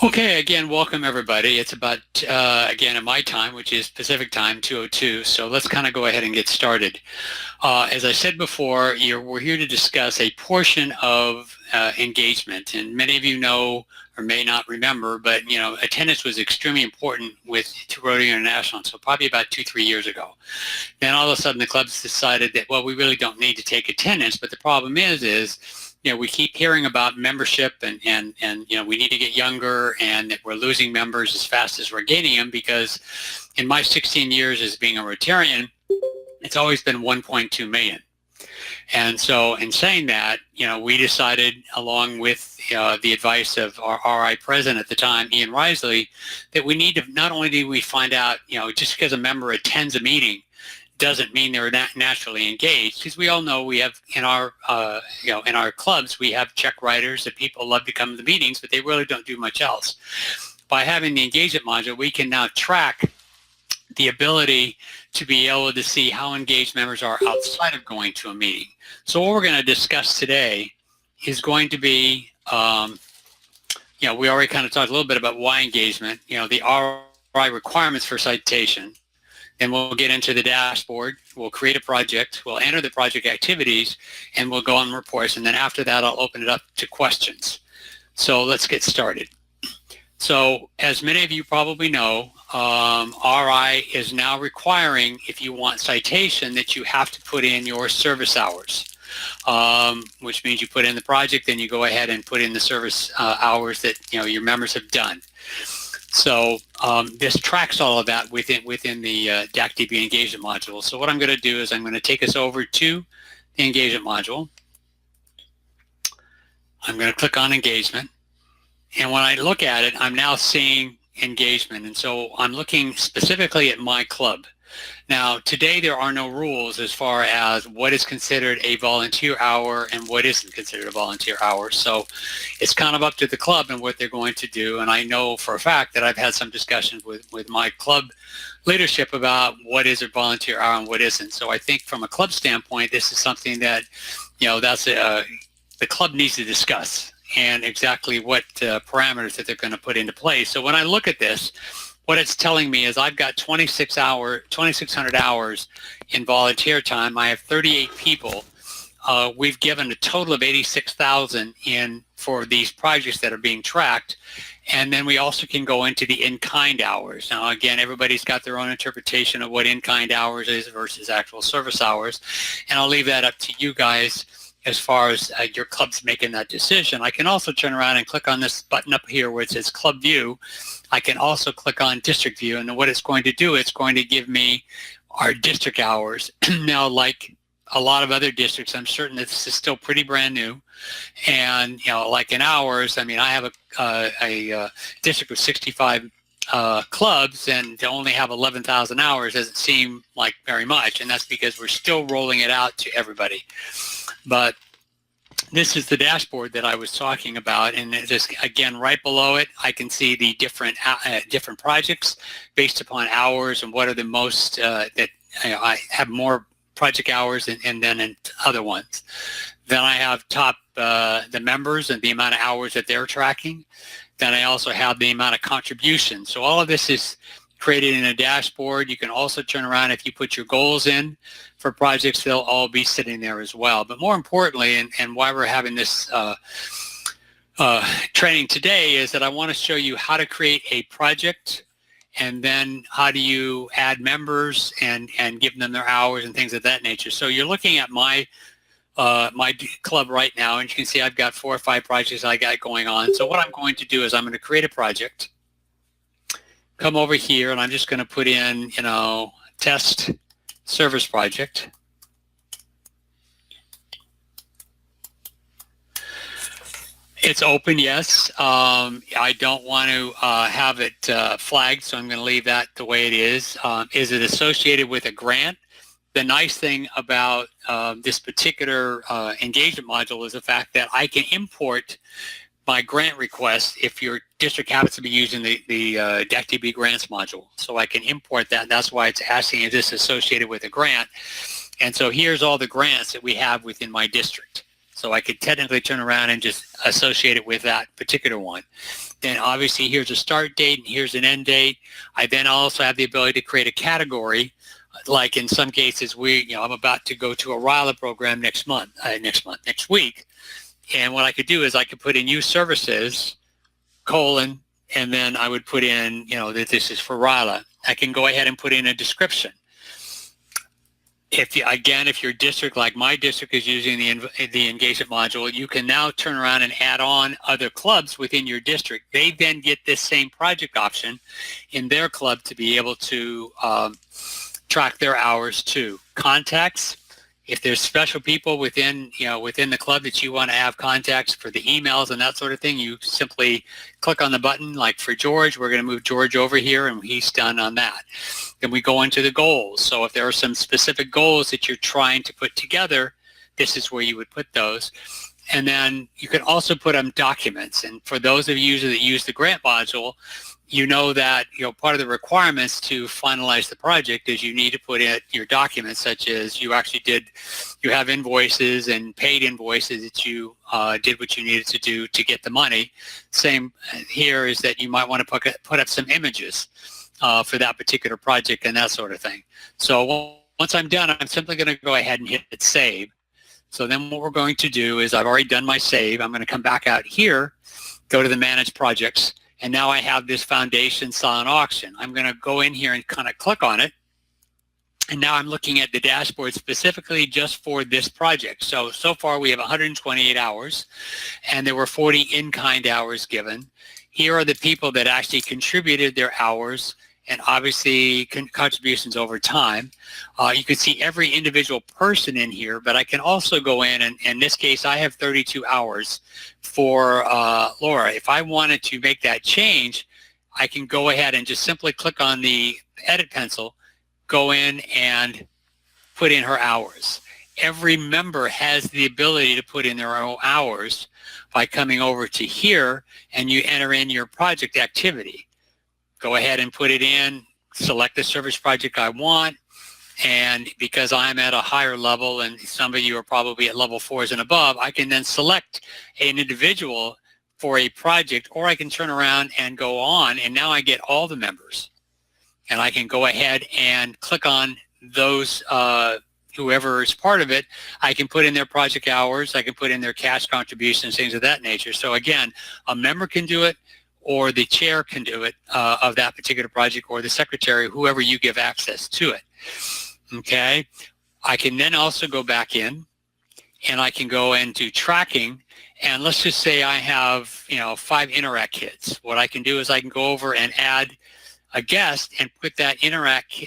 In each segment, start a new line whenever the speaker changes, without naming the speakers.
Okay, again, welcome everybody. It's about, again, at my time, which is Pacific time, 2:02, so let's kind of go ahead and get started. As I said before, we're here to discuss a portion of engagement, and many of you know or may not remember, but, attendance was extremely important to Rotary International, so probably about 2-3 years ago. Then all of a sudden the clubs decided that, well, we really don't need to take attendance, but the problem is we keep hearing about membership and we need to get younger and that we're losing members as fast as we're gaining them, because in my 16 years as being a Rotarian, it's always been 1.2 million. And so in saying that, we decided, along with the advice of our RI president at the time, Ian Risley, that we need to, not only do we find out, just because a member attends a meeting doesn't mean they're naturally engaged, because we all know we have in our in our clubs we have check writers that people love to come to the meetings, but they really don't do much else. By having the engagement module, we can now track the ability to be able to see how engaged members are outside of going to a meeting. So what we're going to discuss today is going to be, we already kind of talked a little bit about why engagement, the RI requirements for citation. Then we'll get into the dashboard, we'll create a project, we'll enter the project activities, and we'll go on reports. And then after that, I'll open it up to questions. So let's get started. So as many of you probably know, RI is now requiring, if you want citation, that you have to put in your service hours, which means you put in the project, then you go ahead and put in the service hours that your members have done. So this tracks all of that within the DACdb Engagement module. So what I'm going to do is I'm going to take us over to the Engagement module. I'm going to click on Engagement. And when I look at it, I'm now seeing engagement. And so I'm looking specifically at my club. Now, today there are no rules as far as what is considered a volunteer hour and what isn't considered a volunteer hour. So it's kind of up to the club and what they're going to do. And I know for a fact that I've had some discussions with my club leadership about what is a volunteer hour and what isn't. So I think from a club standpoint, this is something that, the club needs to discuss, and exactly what parameters that they're going to put into place. So when I look at this, what it's telling me is I've got 2,600 hours in volunteer time. I have 38 people. We've given a total of 86,000 in for these projects that are being tracked. And then we also can go into the in-kind hours. Now, again, everybody's got their own interpretation of what in-kind hours is versus actual service hours. And I'll leave that up to you guys as far as your club's making that decision. I can also turn around and click on this button up here where it says Club View. I can also click on District View, and what it's going to do, it's going to give me our district hours. Now, like a lot of other districts, I'm certain that this is still pretty brand new. And, like in hours, I mean, I have a district with 65 clubs, and to only have 11,000 hours doesn't seem like very much, and that's because we're still rolling it out to everybody. But this is the dashboard that I was talking about, and just again, right below it, I can see the different projects based upon hours and what are the most that I have more project hours and then in other ones. Then I have top the members and the amount of hours that they're tracking. Then I also have the amount of contributions. So all of this is created in a dashboard. You can also turn around, if you put your goals in for projects, they'll all be sitting there as well. But more importantly, and why we're having this training today, is that I want to show you how to create a project, and then how do you add members and give them their hours and things of that nature. So you're looking at my club right now, and you can see I've got 4 or 5 projects I got going on. So what I'm going to do is I'm going to create a project, come over here, and I'm just going to put in, test service project. It's open, yes. I don't want to have it flagged, so I'm going to leave that the way it is. Is it associated with a grant? The nice thing about this particular engagement module is the fact that I can import my grant request if your district happens to be using the DACdb grants module. So I can import that, and that's why it's asking, is this associated with a grant? And so here's all the grants that we have within my district. So I could technically turn around and just associate it with that particular one. Then obviously here's a start date and here's an end date. I then also have the ability to create a category. Like in some cases, I'm about to go to a RILA program next week. And what I could do is I could put in youth services, colon, and then I would put in, that this is for RILA. I can go ahead and put in a description. If your district, like my district, is using the engagement module, you can now turn around and add on other clubs within your district. They then get this same project option in their club to be able to track their hours too. Contacts. If there's special people within the club that you want to have contacts for the emails and that sort of thing, you simply click on the button. Like for George, we're going to move George over here, and he's done on that. Then we go into the goals. So if there are some specific goals that you're trying to put together, this is where you would put those. And then you can also put them documents. And for those of you that use the grant module, you know that part of the requirements to finalize the project is you need to put in your documents, such as you have invoices and paid invoices that you did what you needed to do to get the money. Same here is that you might want to put up some images for that particular project and that sort of thing. So once I'm done, I'm simply going to go ahead and hit save. So then what we're going to do is I've already done my save. I'm going to come back out here, go to the Manage Projects, and now I have this foundation silent auction. I'm going to go in here and kind of click on it. And now I'm looking at the dashboard specifically just for this project. So far we have 128 hours, and there were 40 in-kind hours given. Here are the people that actually contributed their hours, and obviously contributions over time. You can see every individual person in here, but I can also go in, and in this case, I have 32 hours for Laura. If I wanted to make that change, I can go ahead and just simply click on the edit pencil, go in and put in her hours. Every member has the ability to put in their own hours by coming over to here, and you enter in your project activity. Go ahead and put it in, select the service project I want, and because I'm at a higher level and some of you are probably at level 4s and above, I can then select an individual for a project, or I can turn around and go on, and now I get all the members. And I can go ahead and click on those, whoever is part of it. I can put in their project hours, I can put in their cash contributions, things of that nature. So again, a member can do it, or the chair can do it of that particular project, or the secretary, whoever you give access to it. Okay, I can then also go back in, and I can go into tracking, and let's just say I have 5 Interact kids. What I can do is I can go over and add a guest and put that Interact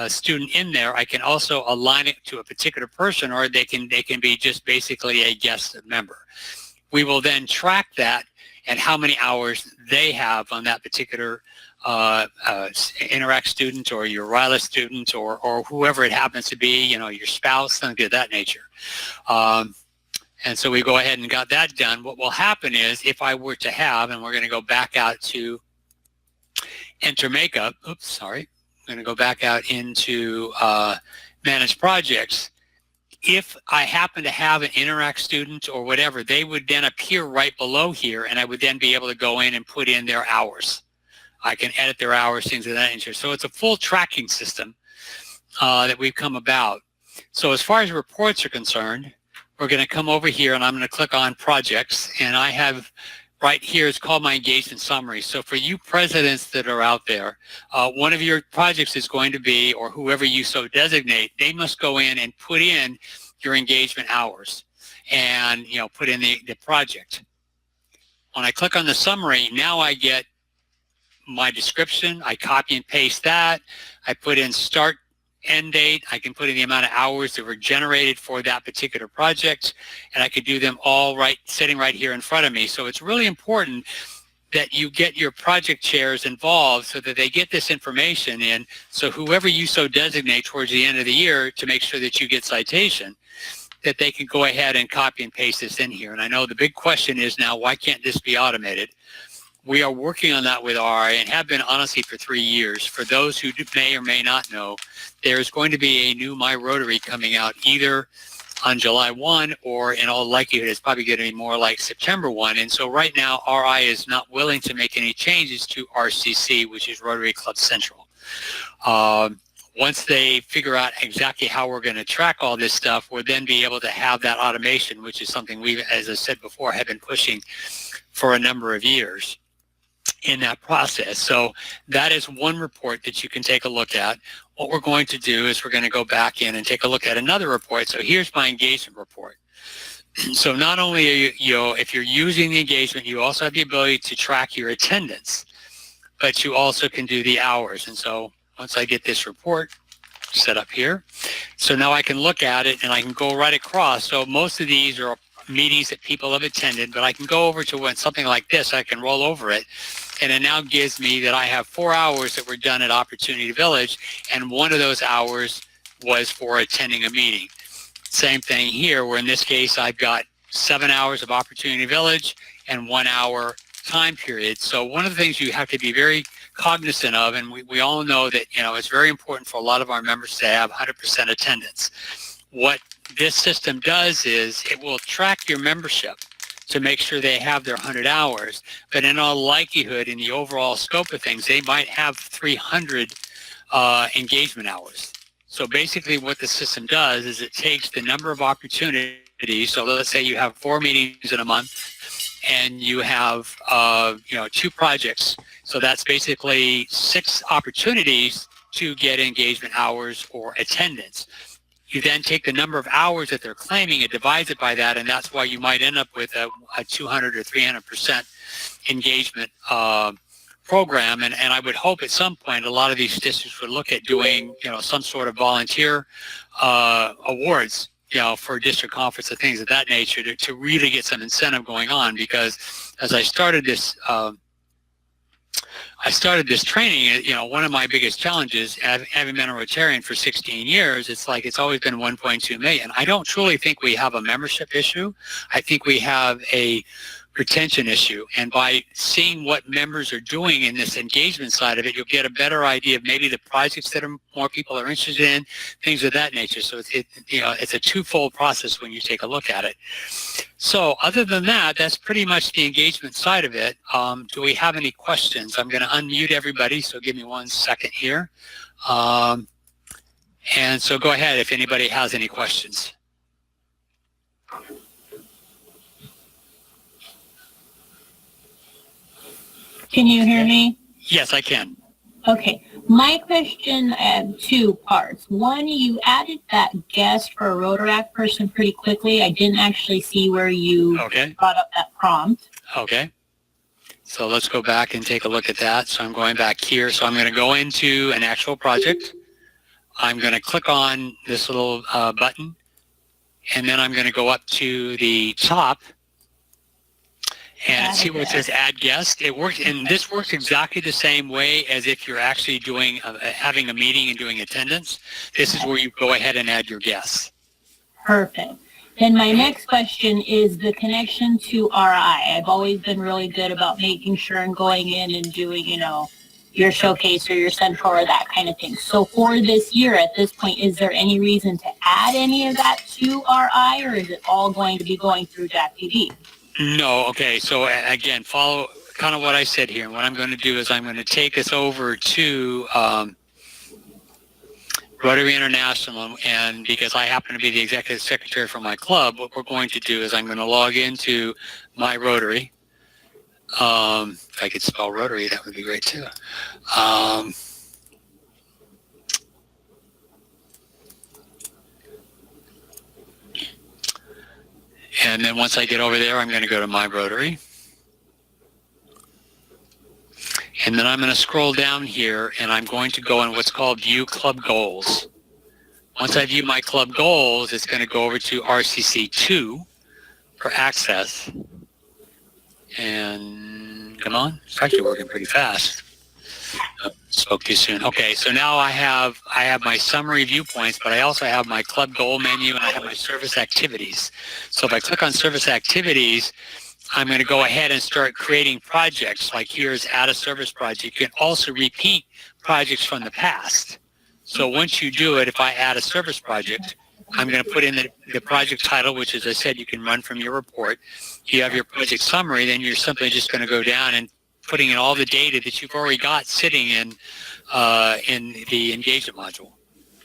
student in there. I can also align it to a particular person, or they can be just basically a guest member. We will then track that and how many hours they have on that particular Interact student, or your RILA student, or whoever it happens to be, your spouse, something of that nature. And so we go ahead and got that done. What will happen is, if I were to have, and we're going to go back out to enter makeup, oops, sorry, I'm going to go back out into manage projects. If I happen to have an Interact student or whatever, they would then appear right below here, and I would then be able to go in and put in their hours. I can edit their hours, things of that nature. So it's a full tracking system that we've come about. So as far as reports are concerned, we're going to come over here, and I'm going to click on projects, and I have right here, it's called my engagement summary. So for you presidents that are out there, one of your projects is going to be, or whoever you so designate, they must go in and put in your engagement hours and put in the project. When I click on the summary, now I get my description. I copy and paste that. I put in start, end date. I can put in the amount of hours that were generated for that particular project, and I could do them all sitting right here in front of me. So it's really important that you get your project chairs involved so that they get this information in, so whoever you so designate towards the end of the year to make sure that you get citation, that they can go ahead and copy and paste this in here. And I know the big question is now, why can't this be automated? We are working on that with RI, and have been honestly for 3 years. For those who may or may not know, there's going to be a new My Rotary coming out either on July 1, or in all likelihood it's probably going to be more like September 1. And so right now RI is not willing to make any changes to RCC, which is Rotary Club Central. Once they figure out exactly how we're going to track all this stuff, we'll then be able to have that automation, which is something we, as I said before, have been pushing for a number of years in that process. So that is one report that you can take a look at. What we're going to do is we're going to go back in and take a look at another report. So here's my engagement report. So not only are you, if you're using the engagement, you also have the ability to track your attendance, but you also can do the hours. And so once I get this report set up here, so now I can look at it and I can go right across. So most of these are meetings that people have attended, but I can go over to when something like this, I can roll over it, and it now gives me that I have 4 hours that were done at Opportunity Village, and one of those hours was for attending a meeting. Same thing here, where in this case I've got 7 hours of Opportunity Village and 1 hour time period. So one of the things you have to be very cognizant of, and we all know that, you know, it's very important for a lot of our members to have 100% attendance. What this system does is it will track your membership to make sure they have their 100 hours, but in all likelihood, in the overall scope of things, they might have 300 engagement hours. So basically what the system does is it takes the number of opportunities. So let's say you have 4 meetings in a month and you have 2 projects. So that's basically 6 opportunities to get engagement hours or attendance. You then take the number of hours that they're claiming and divide it by that, and that's why you might end up with a 200 or 300% engagement program. And I would hope at some point a lot of these districts would look at doing, some sort of volunteer awards, for district conference and things of that nature to really get some incentive going on. Because as I started this training, one of my biggest challenges, having been a Rotarian for 16 years, it's always been 1.2 million. I don't truly think we have a membership issue. I think we have a retention issue. And by seeing what members are doing in this engagement side of it, you'll get a better idea of maybe the projects that more people are interested in, things of that nature. So it's a twofold process when you take a look at it. So other than that, that's pretty much the engagement side of it. Do we have any questions? I'm going to unmute everybody, so give me 1 second here. And so go ahead if anybody has any questions.
Can you hear me?
Yes, I can.
Okay. My question had 2 parts. One, you added that guest for a Rotaract person pretty quickly. I didn't actually see where you brought up that prompt.
Okay. So let's go back and take a look at that. So I'm going back here. So I'm going to go into an actual project. I'm going to click on this little button, and then I'm going to go up to the top and see where it says add guest. It works, and this works exactly the same way as if you're actually doing having a meeting and doing attendance. This is where you go ahead and add your guests.
Perfect. Then my next question is the connection to RI. I've always been really good about making sure and going in and doing, your showcase or your central or that kind of thing. So for this year, at this point, is there any reason to add any of that to RI, or is it all going to be going through DACdb?
No, okay, so again, follow kind of what I said here. And what I'm going to do is I'm going to take us over to Rotary International, and because I happen to be the executive secretary for my club, what we're going to do is I'm going to log into my Rotary. If I could spell Rotary, that would be great too. And then once I get over there, I'm going to go to My Rotary. And then I'm going to scroll down here, and I'm going to go in what's called View Club Goals. Once I view my club goals, it's going to go over to RCC2 for access. And come on, it's actually working pretty fast. Spoke too soon. Okay, so now I have my summary viewpoints, but I also have my club goal menu, and I have my service activities. So if I click on service activities, I'm going to go ahead and start creating projects. Like here's add a service project. You can also repeat projects from the past. So once you do it, if I add a service project, I'm going to put in the project title, which, as I said, you can run from your report. You have your project summary, then you're simply just going to go down and putting in all the data that you've already got sitting in the engagement module.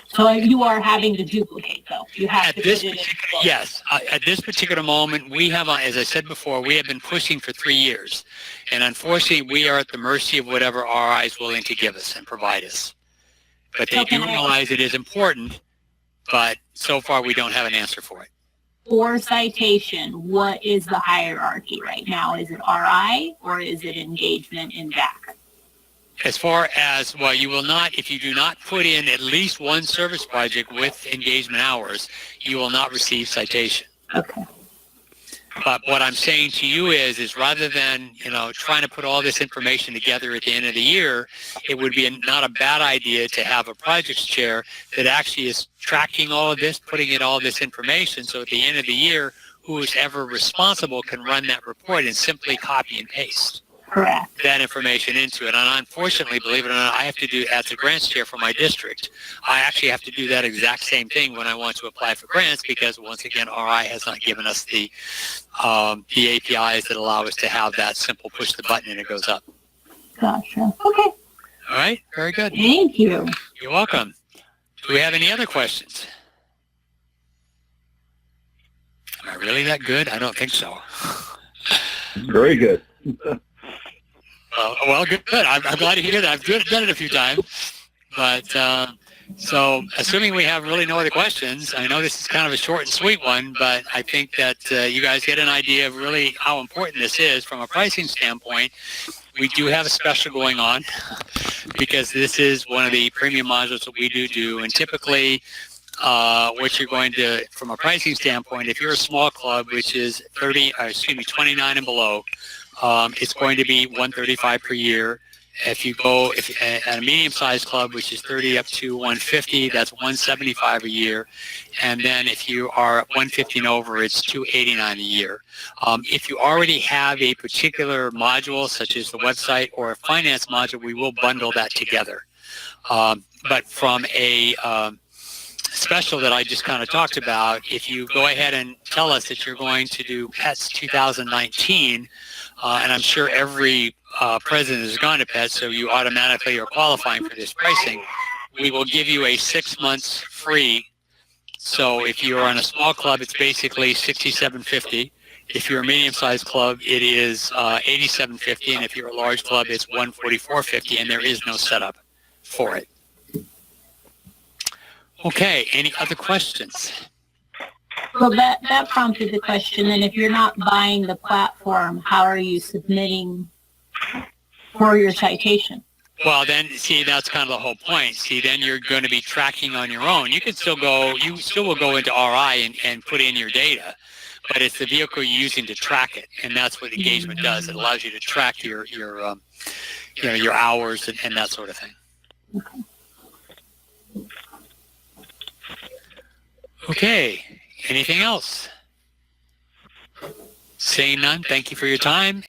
So you are having to duplicate, though. You have
At
to
this
put it in.
yes, at this particular moment, we have, as I said before, we have been pushing for 3 years. And unfortunately, we are at the mercy of whatever RI is willing to give us and provide us. But they do realize it is important, but so far we don't have an answer for it.
For citation, what is the hierarchy right now? Is it RI or is it engagement in DAC?
As far as, well, you will not, if you do not put in at least one service project with engagement hours, you will not receive citation.
Okay.
But what I'm saying to you is rather than, trying to put all this information together at the end of the year, it would be not a bad idea to have a projects chair that actually is tracking all of this, putting in all this information, so at the end of the year, who is ever responsible can run that report and simply copy and paste.
Correct.
That information into it. And unfortunately, believe it or not, I have to do, as a grants chair for my district, I actually have to do that exact same thing when I want to apply for grants, because once again, RI has not given us the APIs that allow us to have that simple push the button and it goes up.
Gotcha. Okay.
All right. Very good.
Thank you.
You're welcome. Do we have any other questions? Am I really that good? I don't think so.
Very good.
Well, good. I'm glad to hear that. I've done it a few times. But so assuming we have really no other questions, I know this is kind of a short and sweet one, but I think that you guys get an idea of really how important this is from a pricing standpoint. We do have a special going on because this is one of the premium modules that we do. And typically what you're going to, from a pricing standpoint, if you're a small club, which is 29 and below, it's going to be $135 per year. If you go at a medium-sized club, which is 30 up to 150, that's $175 a year. And then if you are 150 and over, it's $289 a year. If you already have a particular module, such as the website or a finance module, we will bundle that together. But from a special that I just kind of talked about, if you go ahead and tell us that you're going to do PETS 2019, and I'm sure every president has gone to PETS, so you automatically are qualifying for this pricing, we will give you a 6 months free. So if you're on a small club, it's basically $67.50. If you're a medium-sized club, it is $87.50, and if you're a large club, it's $144.50, and there is no setup for it. Okay, any other questions?
Well, that prompted the question, and if you're not buying the platform, how are you submitting for your citation?
Well, then, see, that's kind of the whole point. See, then you're going to be tracking on your own. You still will go into RI and put in your data, but it's the vehicle you're using to track it, and that's what engagement does. It allows you to track your hours and that sort of thing.
Okay.
Okay, anything else? Seeing none, thank you for your time.